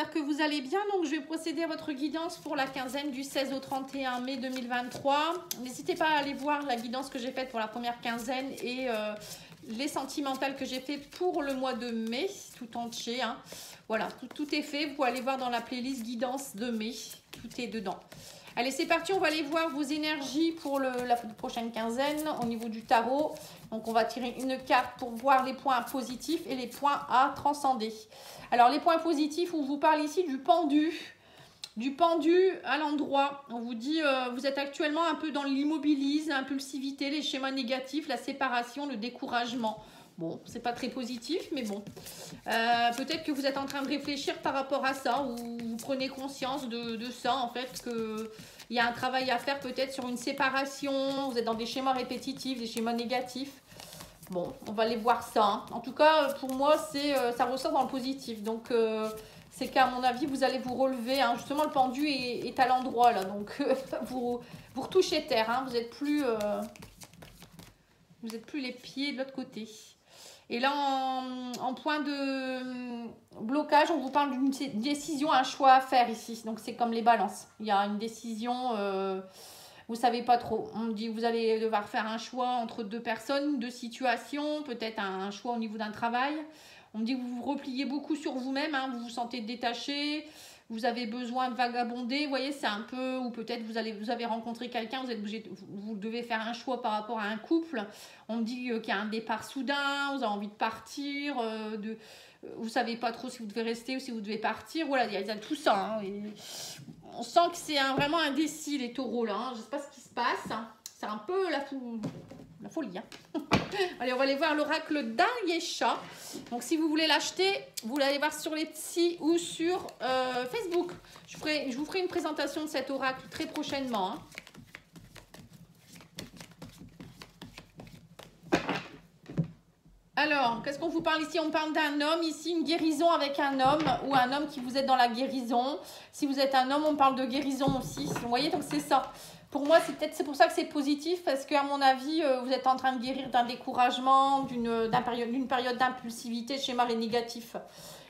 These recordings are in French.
j'espère que vous allez bien. Donc, je vais procéder à votre guidance pour la quinzaine du 16 au 31 mai 2023. N'hésitez pas à aller voir la guidance que j'ai faite pour la première quinzaine et les sentimentales que j'ai fait pour le mois de mai, tout entier. Hein. Voilà, tout est fait. Vous pouvez aller voir dans la playlist guidance de mai. Tout est dedans. Allez, c'est parti, on va aller voir vos énergies pour la prochaine quinzaine au niveau du tarot. Donc, on va tirer une carte pour voir les points positifs et les points à transcender. Alors, les points positifs, on vous parle ici du pendu. Du pendu à l'endroit. On vous dit, vous êtes actuellement un peu dans l'immobilisme, l'impulsivité, les schémas négatifs, la séparation, le découragement. Bon, c'est pas très positif, mais bon. Peut-être que vous êtes en train de réfléchir par rapport à ça, ou vous prenez conscience de ça, en fait, qu'il y a un travail à faire peut-être sur une séparation, vous êtes dans des schémas répétitifs, des schémas négatifs. Bon, on va aller voir ça. Hein. En tout cas, pour moi, ça ressort dans le positif. Donc, c'est qu'à mon avis, vous allez vous relever. Hein. Justement, le pendu est à l'endroit, là. Donc, vous retouchez terre. Hein. Vous n'êtes plus les pieds de l'autre côté. Et là, en point de blocage, on vous parle d'une décision, un choix à faire ici. Donc, c'est comme les balances. Il y a une décision, vous ne savez pas trop. On me dit que vous allez devoir faire un choix entre deux personnes, deux situations, peut-être un choix au niveau d'un travail. On me dit que vous vous repliez beaucoup sur vous-même, hein, vous vous sentez détaché, vous avez besoin de vagabonder. Vous voyez, c'est un peu, ou peut-être vous avez rencontré quelqu'un, vous devez faire un choix par rapport à un couple. On me dit qu'il y a un départ soudain, vous avez envie de partir, vous ne savez pas trop si vous devez rester ou si vous devez partir. Voilà, il y a tout ça. Hein, et on sent que c'est vraiment indécis, les taureaux, là. Hein. Je ne sais pas ce qui se passe. Hein. C'est un peu la folie. Hein. Allez, on va aller voir l'oracle d'Ayesha. Donc, si vous voulez l'acheter, vous allez voir sur Etsy ou sur Facebook. Je vous ferai une présentation de cet oracle très prochainement. Hein. Alors, qu'est-ce qu'on vous parle ici? On parle d'un homme ici, une guérison avec un homme ou un homme qui vous êtes dans la guérison. Si vous êtes un homme, on parle de guérison aussi. Vous voyez, donc c'est ça. Pour moi, c'est pour ça que c'est positif parce qu'à mon avis, vous êtes en train de guérir d'un découragement, d'une période d'impulsivité, schéma négatif.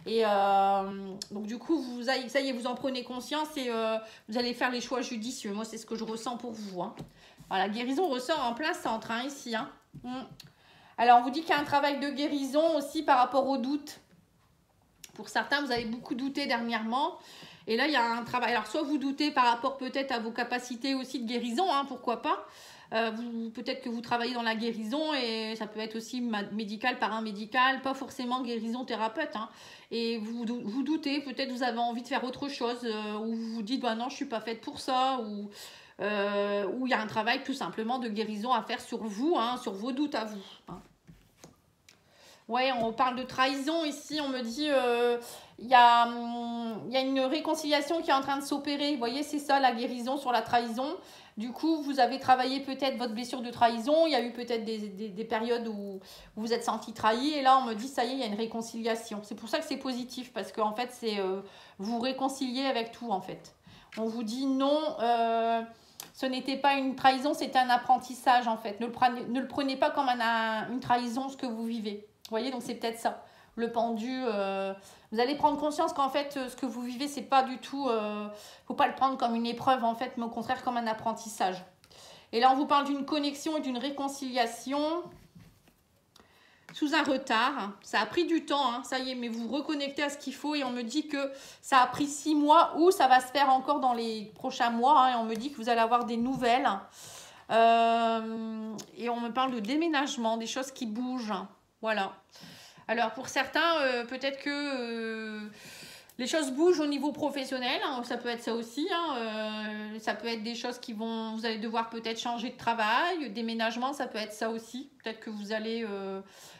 Et donc du coup, ça y est, vous en prenez conscience et vous allez faire les choix judicieux. Moi, c'est ce que je ressens pour vous. Hein. Voilà, la guérison ressort en plein centre hein, ici. Hein. Alors, on vous dit qu'il y a un travail de guérison aussi par rapport aux doutes. Pour certains, vous avez beaucoup douté dernièrement. Et là, il y a un travail. Alors, soit vous doutez par rapport peut-être à vos capacités aussi de guérison, hein, pourquoi pas. Peut-être que vous travaillez dans la guérison et ça peut être aussi médical, paramédical, pas forcément guérison thérapeute. Hein. Et vous doutez, peut-être vous avez envie de faire autre chose ou vous vous dites, bah non, je ne suis pas faite pour ça ou il y a un travail tout simplement de guérison à faire sur vous, hein, sur vos doutes à vous. Hein. Ouais, on parle de trahison ici, on me dit il y a une réconciliation qui est en train de s'opérer. Vous voyez, c'est ça la guérison sur la trahison. Du coup, vous avez travaillé peut-être votre blessure de trahison. Il y a eu peut-être des périodes où vous vous êtes senti trahi. Et là, on me dit, ça y est, il y a une réconciliation. C'est pour ça que c'est positif parce qu'en fait, c'est vous réconciliez avec tout, en fait. On vous dit non, ce n'était pas une trahison, c'était un apprentissage, en fait. Ne le prenez pas comme une trahison, ce que vous vivez. Vous voyez, donc c'est peut-être ça. Le pendu, vous allez prendre conscience qu'en fait, ce que vous vivez, c'est pas du tout... faut pas le prendre comme une épreuve, en fait, mais au contraire comme un apprentissage. Et là, on vous parle d'une connexion et d'une réconciliation sous un retard. Ça a pris du temps, hein, ça y est, mais vous vous reconnectez à ce qu'il faut. Et on me dit que ça a pris 6 mois ou ça va se faire encore dans les prochains mois. Hein, et on me dit que vous allez avoir des nouvelles. Et on me parle de déménagement, des choses qui bougent. Voilà. Alors, pour certains, peut-être que les choses bougent au niveau professionnel. Hein, ça peut être ça aussi. Hein, ça peut être des choses vous allez devoir peut-être changer de travail. Déménagement, ça peut être ça aussi. Peut-être que vous allez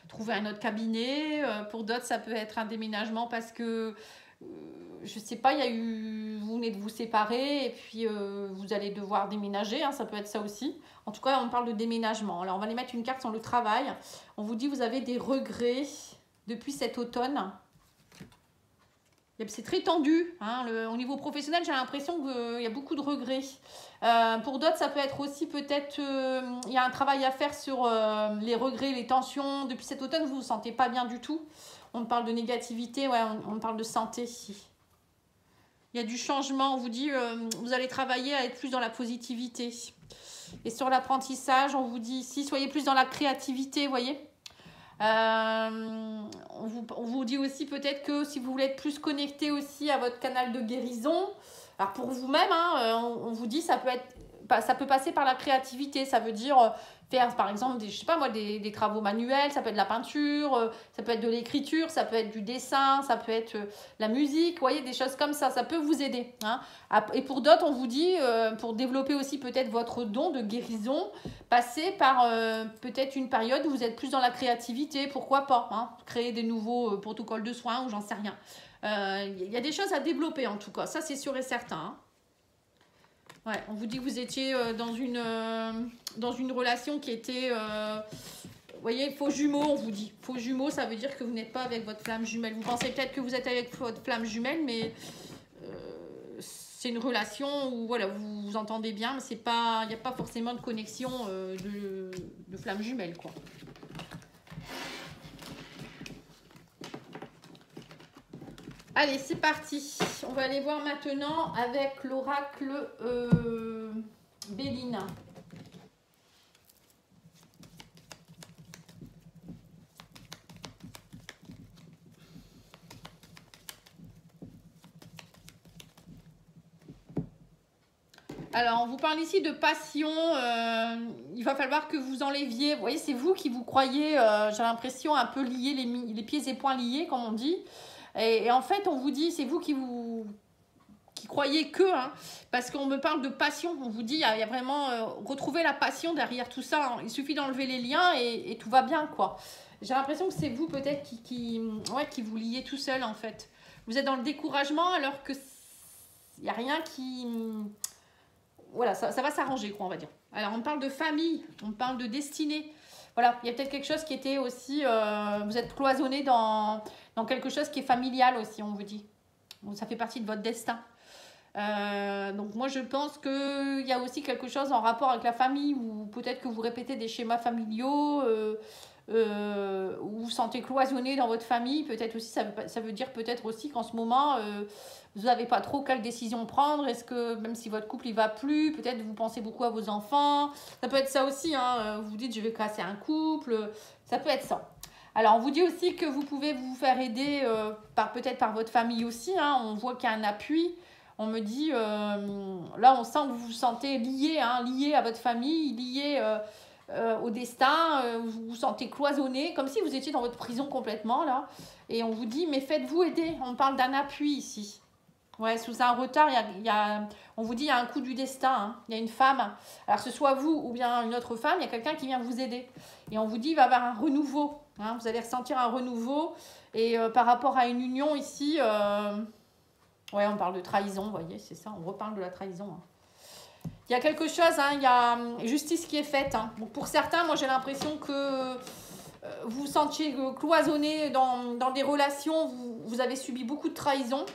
trouver un autre cabinet. Pour d'autres, ça peut être un déménagement parce que, je ne sais pas, vous venez de vous séparer et puis vous allez devoir déménager. Hein, ça peut être ça aussi. En tout cas, on parle de déménagement. Alors, on va aller mettre une carte sur le travail. On vous dit que vous avez des regrets depuis cet automne. C'est très tendu. Hein, au niveau professionnel, j'ai l'impression qu'il y a beaucoup de regrets. Pour d'autres, ça peut être aussi peut-être... il y a un travail à faire sur les regrets, les tensions. Depuis cet automne, vous ne vous sentez pas bien du tout. On parle de négativité, ouais, on parle de santé ici. Il y a du changement. On vous dit, vous allez travailler à être plus dans la positivité. Et sur l'apprentissage, on vous dit ici, soyez plus dans la créativité, vous voyez. On vous dit aussi peut-être que si vous voulez être plus connecté aussi à votre canal de guérison, alors pour vous-même, hein, on vous dit ça peut passer par la créativité. Ça veut dire faire par exemple je sais pas moi, des travaux manuels, ça peut être de la peinture, ça peut être de l'écriture, ça peut être du dessin, ça peut être la musique, vous voyez, des choses comme ça peut vous aider, hein. Et pour d'autres, on vous dit, pour développer aussi peut-être votre don de guérison, passez par peut-être une période où vous êtes plus dans la créativité, pourquoi pas, hein, créer des nouveaux protocoles de soins ou j'en sais rien. Il y a des choses à développer en tout cas, ça c'est sûr et certain, hein. Ouais, on vous dit que vous étiez dans une relation qui était, vous voyez, faux jumeau, on vous dit. Faux jumeau, ça veut dire que vous n'êtes pas avec votre flamme jumelle. Vous pensez peut-être que vous êtes avec votre flamme jumelle, mais c'est une relation où voilà, vous vous entendez bien, mais il n'y a pas forcément de connexion de flamme jumelle, quoi. Allez, c'est parti. On va aller voir maintenant avec l'oracle Béline. Alors, on vous parle ici de passion. Il va falloir que vous enleviez. Vous voyez, c'est vous qui vous croyez, j'ai l'impression, un peu liés, les pieds et poings liés, comme on dit. Et en fait, on vous dit, c'est vous qui croyez que, hein, parce qu'on me parle de passion. On vous dit, il y a vraiment retrouver la passion derrière tout ça, hein. Il suffit d'enlever les liens et tout va bien, quoi. J'ai l'impression que c'est vous peut-être qui vous liez tout seul, en fait. Vous êtes dans le découragement alors que il n'y a rien qui... Voilà, ça va s'arranger, quoi, on va dire. Alors, on parle de famille, on parle de destinée. Voilà, il y a peut-être quelque chose qui était aussi... vous êtes cloisonné dans quelque chose qui est familial aussi, on vous dit. Donc, ça fait partie de votre destin. Donc, moi, je pense qu'il y a aussi quelque chose en rapport avec la famille, ou peut-être que vous répétez des schémas familiaux, ou vous vous sentez cloisonné dans votre famille. Peut-être aussi, ça veut dire peut-être aussi qu'en ce moment... vous n'avez pas trop quelle décision prendre. Est-ce que même si votre couple il va plus, peut-être vous pensez beaucoup à vos enfants. Ça peut être ça aussi, hein. Vous vous dites je vais casser un couple. Ça peut être ça. Alors on vous dit aussi que vous pouvez vous faire aider peut-être par votre famille aussi, hein. On voit qu'il y a un appui. On me dit là on sent que vous vous sentez lié, hein, lié à votre famille, lié au destin. Vous vous sentez cloisonné, comme si vous étiez dans votre prison complètement là. Et on vous dit mais faites-vous aider. On parle d'un appui ici. Ouais, sous un retard, on vous dit il y a un coup du destin, hein. Il y a une femme, alors que ce soit vous ou bien une autre femme, il y a quelqu'un qui vient vous aider. Et on vous dit il va y avoir un renouveau, hein. Vous allez ressentir un renouveau. Et par rapport à une union ici, ouais, on parle de trahison, vous voyez, c'est ça, on reparle de la trahison, hein. Il y a quelque chose, hein, il y a justice qui est faite, hein. Donc pour certains, moi j'ai l'impression que vous vous sentiez cloisonné dans des relations, vous avez subi beaucoup de trahison.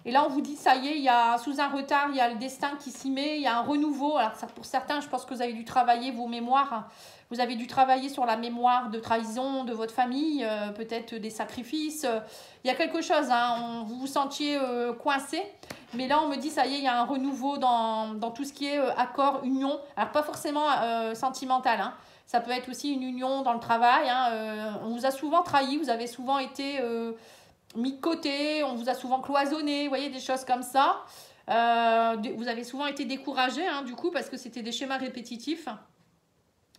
Et là, on vous dit, ça y est, il y a sous un retard, il y a le destin qui s'y met, il y a un renouveau. Alors, ça, pour certains, je pense que vous avez dû travailler vos mémoires. Vous avez dû travailler sur la mémoire de trahison de votre famille, peut-être des sacrifices. Il y a quelque chose, hein, vous vous sentiez coincé. Mais là, on me dit, ça y est, il y a un renouveau dans tout ce qui est accord, union. Alors, pas forcément sentimental, hein. Ça peut être aussi une union dans le travail, hein. On vous a souvent trahi, vous avez souvent été... mis de côté, on vous a souvent cloisonné, vous voyez, des choses comme ça. Vous avez souvent été découragé, hein, du coup, parce que c'était des schémas répétitifs.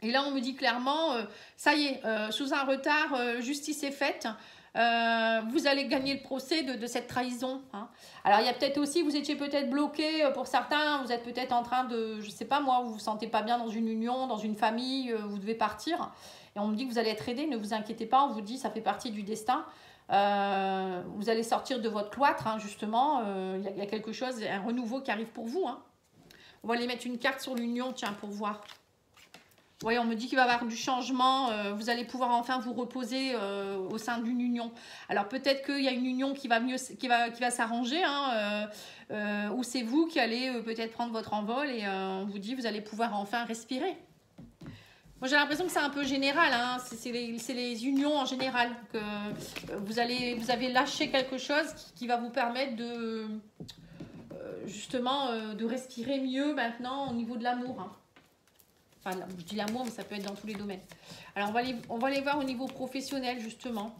Et là, on me dit clairement, ça y est, sous un retard, justice est faite. Vous allez gagner le procès de cette trahison, hein. Alors, il y a peut-être aussi, vous étiez peut-être bloqué, pour certains, vous êtes peut-être en train de, je sais pas moi, vous vous sentez pas bien dans une union, dans une famille, vous devez partir. Et on me dit que vous allez être aidé, ne vous inquiétez pas, on vous dit, ça fait partie du destin. Vous allez sortir de votre cloître, hein, justement. Il y a quelque chose, un renouveau qui arrive pour vous, hein. On va aller mettre une carte sur l'union, tiens, pour voir. Vous voyez, on me dit qu'il va y avoir du changement. Vous allez pouvoir enfin vous reposer au sein d'une union. Alors peut-être qu'il y a une union qui va mieux, qui va s'arranger, hein, ou c'est vous qui allez peut-être prendre votre envol et on vous dit vous allez pouvoir enfin respirer. Moi, j'ai l'impression que c'est un peu général, hein. C'est les unions en général. Que vous avez lâché quelque chose qui va vous permettre justement de respirer mieux maintenant au niveau de l'amour. Hein. Enfin, je dis l'amour, mais ça peut être dans tous les domaines. Alors, on va aller voir au niveau professionnel, justement.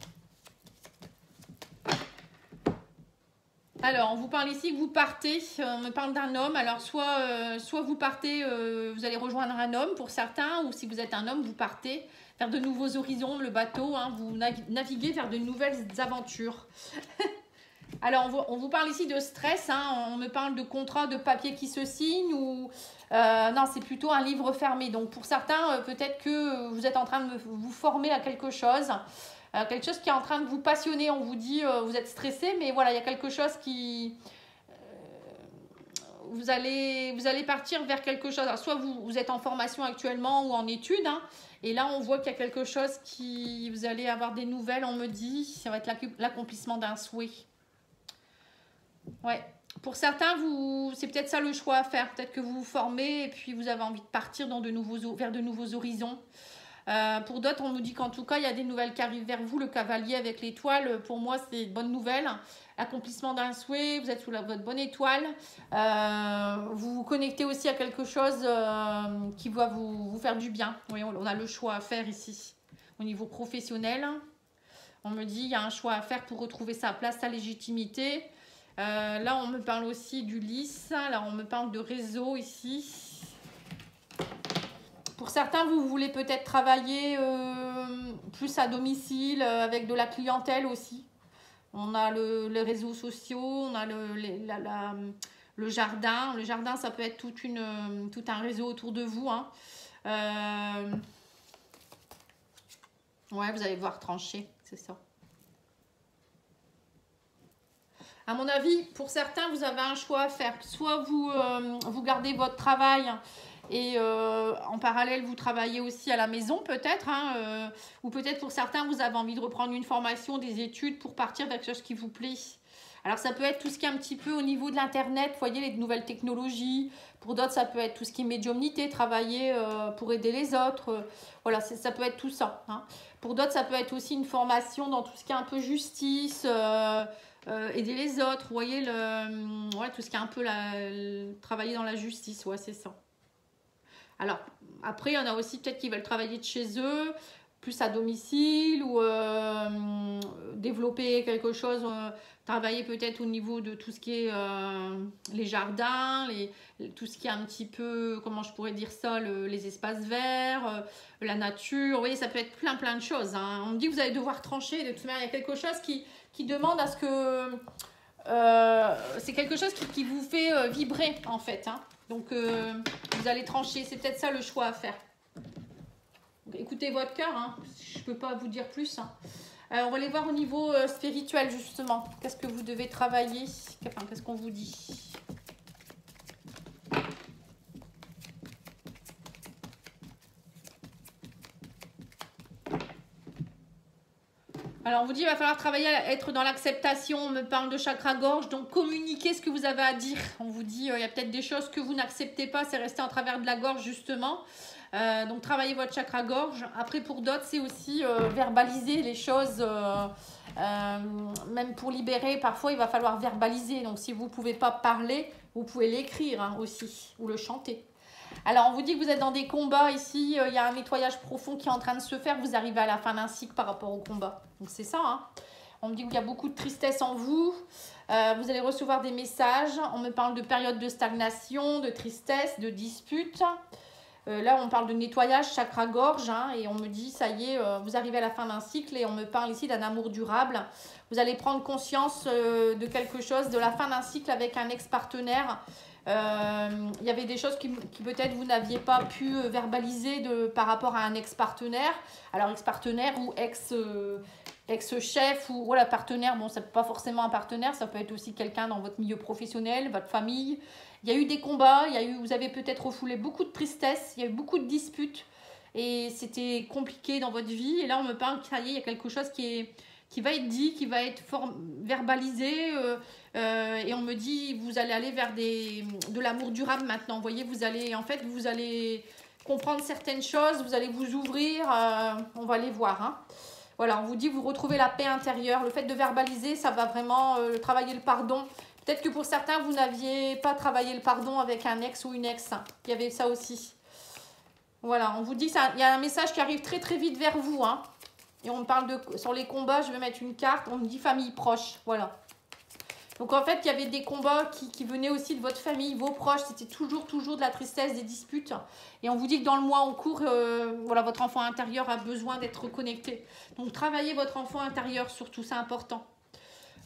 Alors, on vous parle ici que vous partez, on me parle d'un homme. Alors, soit vous partez, vous allez rejoindre un homme pour certains, ou si vous êtes un homme, vous partez vers de nouveaux horizons, le bateau, hein, vous naviguez vers de nouvelles aventures. Alors, on vous parle ici de stress, hein, on me parle de contrat, de papier qui se signe, ou... non, c'est plutôt un livre fermé. Donc, pour certains, peut-être que vous êtes en train de vous former à quelque chose qui est en train de vous passionner. On vous dit, vous êtes stressé, mais voilà, il y a quelque chose qui... vous allez partir vers quelque chose. Alors, soit vous êtes en formation actuellement ou en études, hein, et là, on voit qu'il y a quelque chose qui... Vous allez avoir des nouvelles, on me dit. Ça va être l'accomplissement d'un souhait. Ouais. Pour certains, c'est peut-être ça le choix à faire. Peut-être que vous vous formez et puis vous avez envie de partir vers de nouveaux horizons. Pour d'autres, on nous dit qu'en tout cas, il y a des nouvelles qui arrivent vers vous. Le cavalier avec l'étoile, pour moi, c'est une bonne nouvelle. Accomplissement d'un souhait, vous êtes sous votre bonne étoile. Vous vous connectez aussi à quelque chose qui va vous faire du bien. Oui, on a le choix à faire ici. Au niveau professionnel, on me dit qu'il y a un choix à faire pour retrouver sa place, sa légitimité. Là, on me parle aussi du lys. Là, on me parle de réseau ici. Pour certains, vous voulez peut-être travailler plus à domicile, avec de la clientèle aussi. On a les réseaux sociaux, on a le jardin. Le jardin, ça peut être tout un réseau autour de vous. Hein. Ouais, vous allez devoir trancher, c'est ça. À mon avis, pour certains, vous avez un choix à faire. Soit vous gardez votre travail et en parallèle, vous travaillez aussi à la maison peut-être. Hein, ou peut-être pour certains, vous avez envie de reprendre une formation, des études pour partir vers quelque chose qui vous plaît. Alors, ça peut être tout ce qui est un petit peu au niveau de l'Internet, vous voyez, les nouvelles technologies. Pour d'autres, ça peut être tout ce qui est médiumnité, travailler pour aider les autres. Voilà, ça peut être tout ça. Hein. Pour d'autres, ça peut être aussi une formation dans tout ce qui est un peu justice, aider les autres, vous voyez, tout ce qui est un peu travailler dans la justice, ouais, c'est ça. Alors, après, il y en a aussi peut-être qui veulent travailler de chez eux, plus à domicile, ou développer quelque chose, travailler peut-être au niveau de tout ce qui est les jardins, tout ce qui est un petit peu, comment je pourrais dire ça, les espaces verts, la nature, vous voyez, ça peut être plein de choses. Hein. On me dit que vous allez devoir trancher, de toute manière, il y a quelque chose qui demande à ce que... c'est quelque chose qui vous fait vibrer, en fait. Hein. Donc, vous allez trancher, c'est peut-être ça le choix à faire. Donc, écoutez votre cœur, hein. Je ne peux pas vous dire plus. Hein. On va aller voir au niveau spirituel, justement. Qu'est-ce que vous devez travailler? Enfin, qu'est-ce qu'on vous dit? Alors, on vous dit qu'il va falloir travailler à être dans l'acceptation. On me parle de chakra-gorge. Donc, communiquez ce que vous avez à dire. On vous dit il y a peut-être des choses que vous n'acceptez pas. C'est resté en travers de la gorge, justement. Donc, travaillez votre chakra-gorge. Après, pour d'autres, c'est aussi verbaliser les choses. Même pour libérer, parfois, il va falloir verbaliser. Donc, si vous ne pouvez pas parler, vous pouvez l'écrire hein, aussi. Ou le chanter. Alors, on vous dit que vous êtes dans des combats ici. Il y a un nettoyage profond qui est en train de se faire. Vous arrivez à la fin d'un cycle par rapport au combat. Donc, c'est ça. Hein. On me dit qu'il y a beaucoup de tristesse en vous. Vous allez recevoir des messages. On me parle de période de stagnation, de tristesse, de dispute. Là, on parle de nettoyage, chakra-gorge. Hein, et on me dit, ça y est, vous arrivez à la fin d'un cycle. Et on me parle ici d'un amour durable. Vous allez prendre conscience de quelque chose, de la fin d'un cycle avec un ex-partenaire. Il y avait des choses qui peut-être vous n'aviez pas pu verbaliser par rapport à un ex-partenaire. Alors ex-partenaire ou ex-chef ou voilà, partenaire, bon, ça peut pas forcément un partenaire, ça peut être aussi quelqu'un dans votre milieu professionnel, votre famille. Il y a eu des combats, vous avez peut-être refoulé beaucoup de tristesse, il y a eu beaucoup de disputes et c'était compliqué dans votre vie. Et là, on me parle que ça y est, il y a quelque chose qui va être dit, qui va être verbalisé. Et on me dit, vous allez aller vers de l'amour durable maintenant. Vous voyez, vous allez comprendre certaines choses, vous allez vous ouvrir. On va les voir. Hein. Voilà, on vous dit, vous retrouvez la paix intérieure. Le fait de verbaliser, ça va vraiment travailler le pardon. Peut-être que pour certains, vous n'aviez pas travaillé le pardon avec un ex ou une ex. Il y avait ça aussi. Voilà, on vous dit qu'il y a un message qui arrive très très vite vers vous. Hein. Et on parle de sur les combats, je vais mettre une carte. On me dit famille proche. Voilà. Donc en fait, il y avait des combats qui venaient aussi de votre famille, vos proches. C'était toujours de la tristesse, des disputes. Et on vous dit que dans le mois en cours, voilà, votre enfant intérieur a besoin d'être reconnecté. Donc travaillez votre enfant intérieur surtout, c'est important.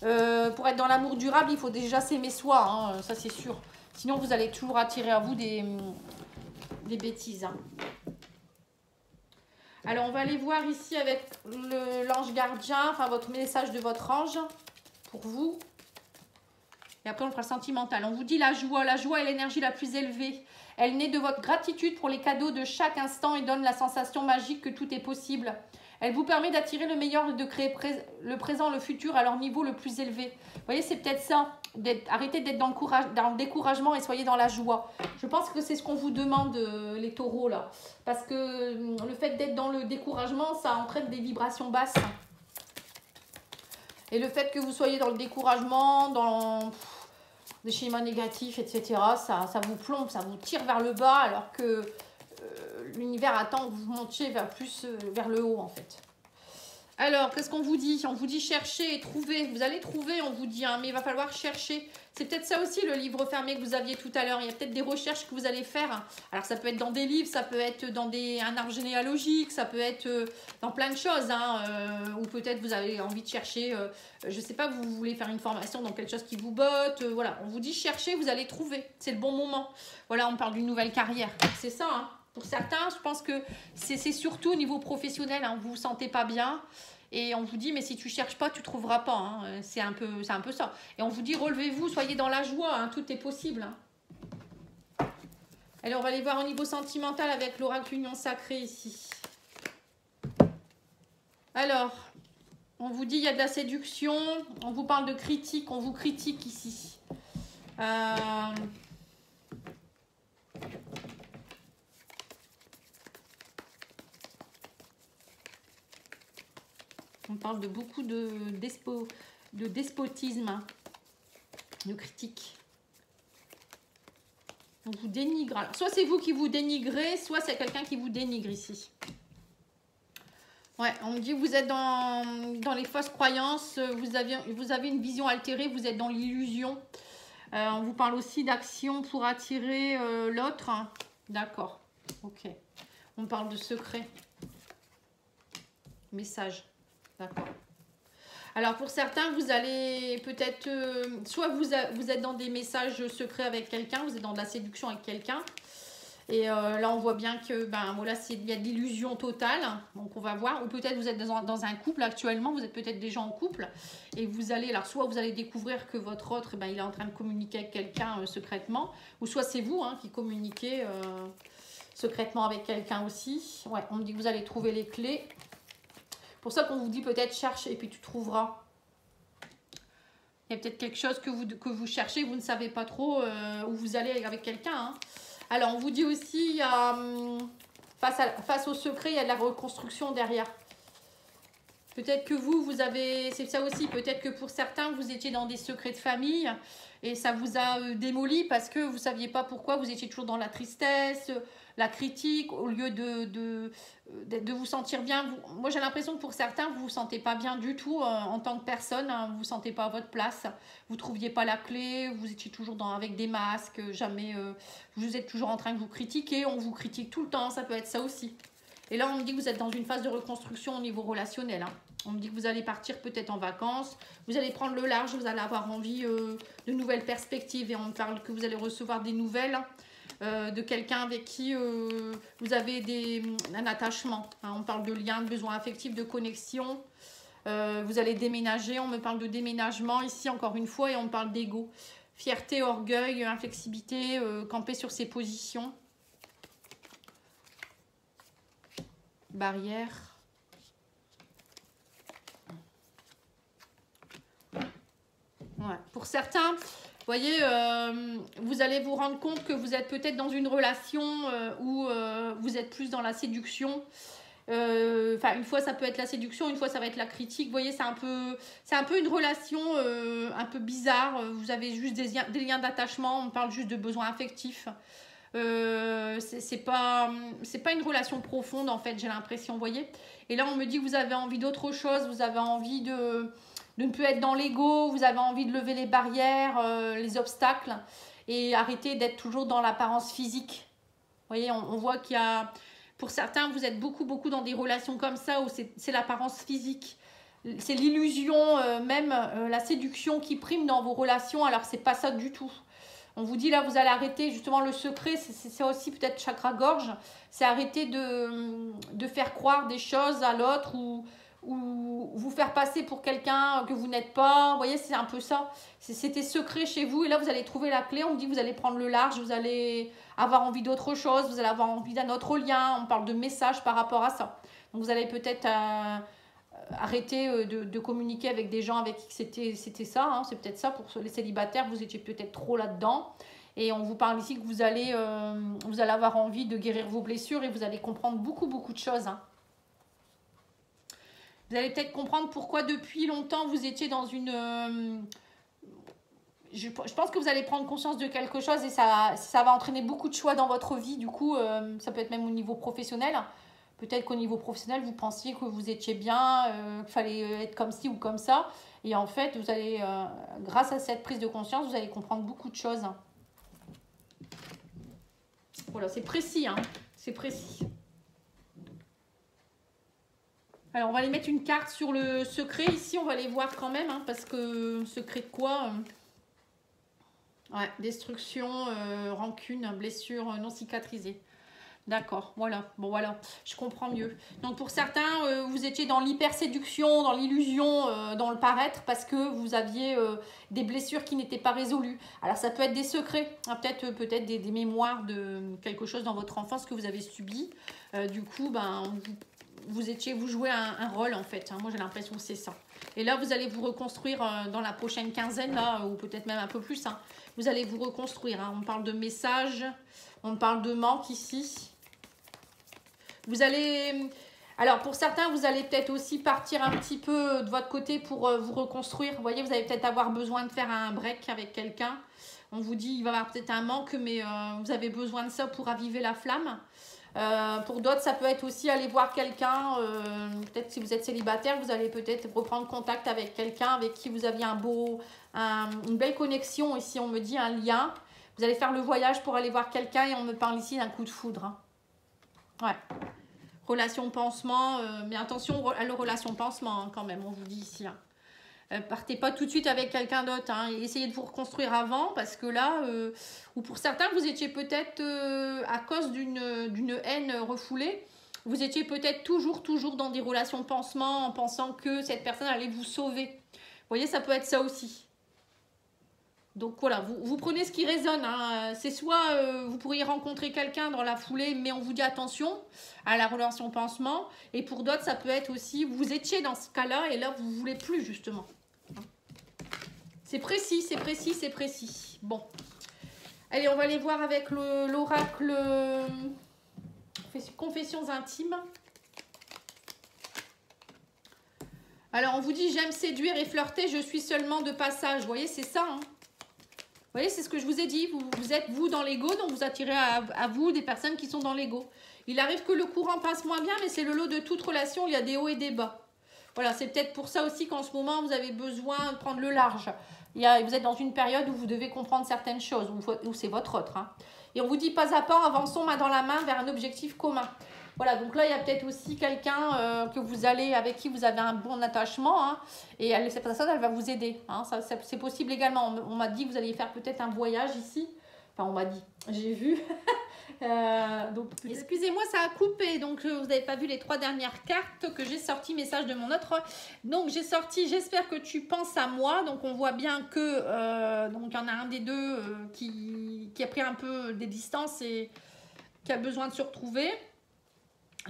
Pour être dans l'amour durable, il faut déjà s'aimer soi, hein, ça c'est sûr. Sinon, vous allez toujours attirer à vous des bêtises. Hein. Alors, on va aller voir ici avec l'ange gardien, enfin votre message de votre ange pour vous. Et après, on fera le sentimental. On vous dit la joie est l'énergie la plus élevée. Elle naît de votre gratitude pour les cadeaux de chaque instant et donne la sensation magique que tout est possible. Elle vous permet d'attirer le meilleur et de créer le présent, le futur à leur niveau le plus élevé. Vous voyez, c'est peut-être ça. Arrêtez d'être dans le découragement et soyez dans la joie. Je pense que c'est ce qu'on vous demande, les taureaux, là. Parce que le fait d'être dans le découragement, ça entraîne des vibrations basses. Et le fait que vous soyez dans le découragement, dans des schémas négatifs, etc., ça vous plombe, ça vous tire vers le bas, alors que l'univers attend que vous montiez vers le haut, en fait. Alors, qu'est-ce qu'on vous dit? On vous dit chercher et trouver. Vous allez trouver, on vous dit, hein, mais il va falloir chercher. C'est peut-être ça aussi, le livre fermé que vous aviez tout à l'heure. Il y a peut-être des recherches que vous allez faire. Alors, ça peut être dans des livres, ça peut être dans un arbre généalogique, ça peut être dans plein de choses. Hein, ou peut-être vous avez envie de chercher, je ne sais pas, vous voulez faire une formation dans quelque chose qui vous botte. Voilà, on vous dit chercher, vous allez trouver. C'est le bon moment. Voilà, on parle d'une nouvelle carrière. C'est ça, hein. Pour certains, je pense que c'est surtout au niveau professionnel, hein, vous ne vous sentez pas bien. Et on vous dit, mais si tu ne cherches pas, tu ne trouveras pas. Hein. C'est un peu ça. Et on vous dit, relevez-vous, soyez dans la joie, hein, tout est possible. Hein. Allez, on va aller voir au niveau sentimental avec l'oracle Union Sacrée ici. Alors, on vous dit, il y a de la séduction, on vous parle de critique, on vous critique ici. On parle de beaucoup de despotisme, hein, de critique. On vous dénigre. Alors, soit c'est vous qui vous dénigrez, soit c'est quelqu'un qui vous dénigre ici. Ouais, on me dit que vous êtes dans les fausses croyances, vous avez une vision altérée, vous êtes dans l'illusion. On vous parle aussi d'action pour attirer l'autre. D'accord, ok. On parle de secret. Message. D'accord. Alors, pour certains, vous allez peut-être... soit vous êtes dans des messages secrets avec quelqu'un, vous êtes dans de la séduction avec quelqu'un. Et là, on voit bien que voilà, il y a de l'illusion totale. Donc, on va voir. Ou peut-être vous êtes dans un couple actuellement, vous êtes peut-être déjà en couple. Et vous allez... Alors, soit vous allez découvrir que votre autre, il est en train de communiquer avec quelqu'un secrètement. Ou soit c'est vous qui communiquez secrètement avec quelqu'un aussi. Ouais, on me dit que vous allez trouver les clés. Pour ça qu'on vous dit peut-être cherche et puis tu trouveras. Il y a peut-être quelque chose que vous cherchez, vous ne savez pas trop où vous allez avec quelqu'un. Hein. Alors on vous dit aussi, face au secret, il y a de la reconstruction derrière. Peut-être que vous avez, c'est ça aussi, peut-être que pour certains, vous étiez dans des secrets de famille et ça vous a démoli parce que vous ne saviez pas pourquoi, vous étiez toujours dans la tristesse, la critique, au lieu de vous sentir bien. Moi, j'ai l'impression que pour certains, vous ne vous sentez pas bien du tout en tant que personne, hein, vous ne vous sentez pas à votre place, vous ne trouviez pas la clé, vous étiez toujours avec des masques, jamais, vous êtes toujours en train de vous critiquer, on vous critique tout le temps, ça peut être ça aussi. Et là, on me dit que vous êtes dans une phase de reconstruction au niveau relationnel. Hein. On me dit que vous allez partir peut-être en vacances, vous allez prendre le large, vous allez avoir envie de nouvelles perspectives. Et on me parle que vous allez recevoir des nouvelles de quelqu'un avec qui vous avez un attachement. Hein. On parle de lien, de besoin affectif, de connexion. Vous allez déménager, on me parle de déménagement ici encore une fois et on me parle d'ego. Fierté, orgueil, inflexibilité, camper sur ses positions. Barrière. Ouais. Pour certains, vous voyez, vous allez vous rendre compte que vous êtes peut-être dans une relation où vous êtes plus dans la séduction Enfin, une fois, ça peut être la séduction, une fois, ça va être la critique. Vous voyez, c'est un peu une relation un peu bizarre. Vous avez juste des liens d'attachement. On parle juste de besoins affectifs. C'est pas une relation profonde, en fait, j'ai l'impression, vous voyez. Et là, on me dit que vous avez envie d'autre chose. Vous avez envie de ne plus être dans l'ego. Vous avez envie de lever les barrières, les obstacles. Et arrêter d'être toujours dans l'apparence physique. Vous voyez, on voit qu'il y a... Pour certains, vous êtes beaucoup dans des relations comme ça où c'est l'apparence physique. C'est l'illusion, même la séduction qui prime dans vos relations, alors c'est pas ça du tout. On vous dit là, vous allez arrêter justement le secret, c'est aussi peut-être chakra-gorge, c'est arrêter de faire croire des choses à l'autre ou vous faire passer pour quelqu'un que vous n'êtes pas. Vous voyez, c'est un peu ça. C'était secret chez vous et là, vous allez trouver la clé. On me dit que vous allez prendre le large, vous allez avoir envie d'autre chose, vous allez avoir envie d'un autre lien. On parle de messages par rapport à ça. Donc, vous allez peut-être arrêter de communiquer avec des gens avec qui c'était ça. Hein. C'est peut-être ça pour les célibataires. Vous étiez peut-être trop là-dedans. Et on vous parle ici que vous allez avoir envie de guérir vos blessures et vous allez comprendre beaucoup de choses. Hein. Vous allez peut-être comprendre pourquoi depuis longtemps vous étiez dans une... Je pense que vous allez prendre conscience de quelque chose et ça va entraîner beaucoup de choix dans votre vie. Du coup, ça peut être même au niveau professionnel. Peut-être qu'au niveau professionnel, vous pensiez que vous étiez bien, qu'il fallait être comme ci ou comme ça. Et en fait, vous allez, grâce à cette prise de conscience, vous allez comprendre beaucoup de choses. Voilà, c'est précis, hein. C'est précis. Alors, on va aller mettre une carte sur le secret. Ici, on va les voir quand même, hein, parce que secret de quoi ouais, destruction, rancune, blessure non cicatrisée. D'accord, voilà. Bon, voilà, je comprends mieux. Donc, pour certains, vous étiez dans l'hyperséduction, dans l'illusion, dans le paraître, parce que vous aviez des blessures qui n'étaient pas résolues. Alors, ça peut être des secrets, hein, peut-être des mémoires de quelque chose dans votre enfance que vous avez subi. Du coup, ben... vous jouez un rôle en fait, hein. Moi j'ai l'impression que c'est ça. Et là vous allez vous reconstruire dans la prochaine quinzaine là, ou peut-être même un peu plus, hein. Vous allez vous reconstruire, hein. On parle de messages, on parle de manque ici. Vous allez, alors pour certains vous allez peut-être aussi partir un petit peu de votre côté pour vous reconstruire. Vous voyez, vous allez peut-être avoir besoin de faire un break avec quelqu'un. On vous dit il va y avoir peut-être un manque, mais vous avez besoin de ça pour raviver la flamme. Pour d'autres, ça peut être aussi aller voir quelqu'un, peut-être si vous êtes célibataire, vous allez peut-être reprendre contact avec quelqu'un avec qui vous aviez une belle connexion, ici on me dit un lien. Vous allez faire le voyage pour aller voir quelqu'un et on me parle ici d'un coup de foudre. Hein. Ouais. Relation pansement, mais attention à la relation pansement hein, quand même, on vous dit ici. Hein. Partez pas tout de suite avec quelqu'un d'autre, hein. Essayez de vous reconstruire avant parce que là, ou pour certains, vous étiez peut-être à cause d'une haine refoulée, vous étiez peut-être toujours dans des relations pansement en pensant que cette personne allait vous sauver. Vous voyez, ça peut être ça aussi. Donc voilà, vous prenez ce qui résonne. Hein. C'est soit vous pourriez rencontrer quelqu'un dans la foulée, mais on vous dit attention à la relation pansement. Et pour d'autres, ça peut être aussi, vous étiez dans ce cas-là et là, vous ne voulez plus justement. C'est précis, c'est précis, c'est précis. Bon. Allez, on va aller voir avec l'oracle Confessions intimes. Alors, on vous dit, j'aime séduire et flirter, je suis seulement de passage. Vous voyez, c'est ça, hein. Vous voyez, c'est ce que je vous ai dit. Vous êtes, vous, dans l'ego, donc vous attirez à vous des personnes qui sont dans l'ego. Il arrive que le courant passe moins bien, mais c'est le lot de toute relation. Il y a des hauts et des bas. Voilà, c'est peut-être pour ça aussi qu'en ce moment, vous avez besoin de prendre le large. Vous êtes dans une période où vous devez comprendre certaines choses, où c'est votre autre. Hein. Et on vous dit pas à pas, avançons main dans la main vers un objectif commun. Voilà, donc là, il y a peut-être aussi quelqu'un avec qui vous avez un bon attachement. Hein, et cette personne, elle va vous aider. Hein, c'est possible également. On m'a dit que vous alliez faire peut-être un voyage ici. Enfin, on m'a dit, j'ai vu. Donc, excusez-moi, ça a coupé. Donc, vous n'avez pas vu les 3 dernières cartes que j'ai sorties. Message de mon autre. Donc, j'ai sorti, j'espère que tu penses à moi. Donc, on voit bien que donc il y en a un des deux qui a pris un peu des distances et qui a besoin de se retrouver.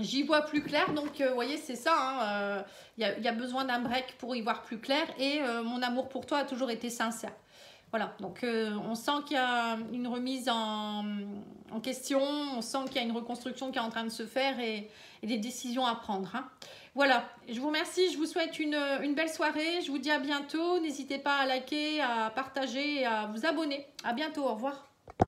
J'y vois plus clair, donc vous voyez, c'est ça, il y a besoin d'un break pour y voir plus clair et mon amour pour toi a toujours été sincère. Voilà, donc on sent qu'il y a une remise en question, on sent qu'il y a une reconstruction qui est en train de se faire et des décisions à prendre. Hein. Voilà, je vous remercie, je vous souhaite une belle soirée, je vous dis à bientôt, n'hésitez pas à liker, à partager et à vous abonner. À bientôt, au revoir.